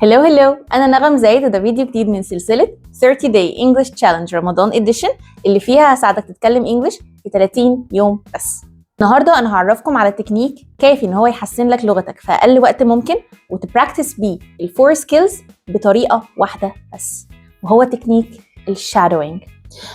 هلو أنا نغم زايد وده فيديو جديد من سلسلة 30 Day English Challenge رمضان Edition اللي فيها هساعدك تتكلم إنجليش في 30 يوم بس. النهاردة أنا هعرفكم على تكنيك كافي إن هو يحسن لك لغتك في أقل وقت ممكن وتبراكتس بيه الفور سكيلز بطريقة واحدة بس، وهو تكنيك الشادوينج.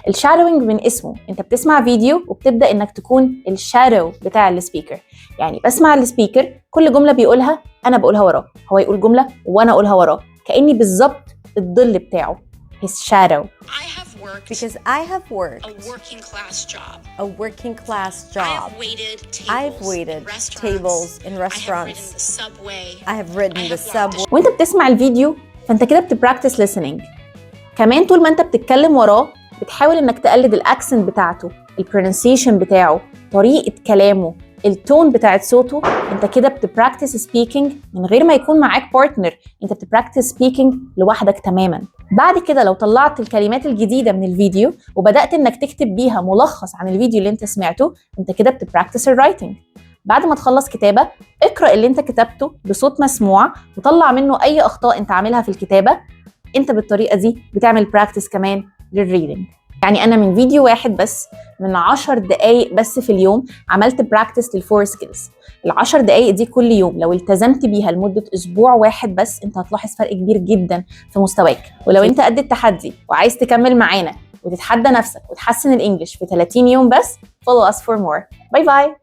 الشادوينج من اسمه، انت بتسمع فيديو وبتبدأ انك تكون الشادو بتاع السبيكر، يعني بسمع السبيكر كل جملة بيقولها انا بقولها وراه، هو يقول جملة وانا اقولها وراه، كأني بالظبط الظل بتاعه، his shadow. Because I have worked a working class job. a working class job. I've waited tables in restaurants. I have ridden the subway. وانت بتسمع الفيديو فانت كده بتبراكتس listening. كمان طول ما انت بتتكلم وراه بتحاول انك تقلد الاكسنت بتاعته، البرونسيشن بتاعه، طريقة كلامه، التون بتاعت صوته. انت كده بتبراكتس سبيكينج من غير ما يكون معاك بارتنر، انت بتبراكتس سبيكينج لوحدك تماما. بعد كده لو طلعت الكلمات الجديدة من الفيديو وبدأت انك تكتب بيها ملخص عن الفيديو اللي انت سمعته، انت كده بتبراكتس الرايتنج. بعد ما تخلص كتابة اقرأ اللي انت كتبته بصوت مسموع وطلع منه اي اخطاء انت عاملها في الكتابة. انت بالطريقة دي بتعمل براكتس كمان للريدنج. يعني أنا من فيديو واحد بس، من 10 دقايق بس في اليوم، عملت براكتس للفور سكيلز. ال10 دقايق دي كل يوم لو التزمت بيها لمدة أسبوع واحد بس، أنت هتلاحظ فرق كبير جدا في مستواك. ولو أنت قد التحدي وعايز تكمل معانا وتتحدى نفسك وتحسن الإنجليش في 30 يوم بس، follow us for more. باي باي.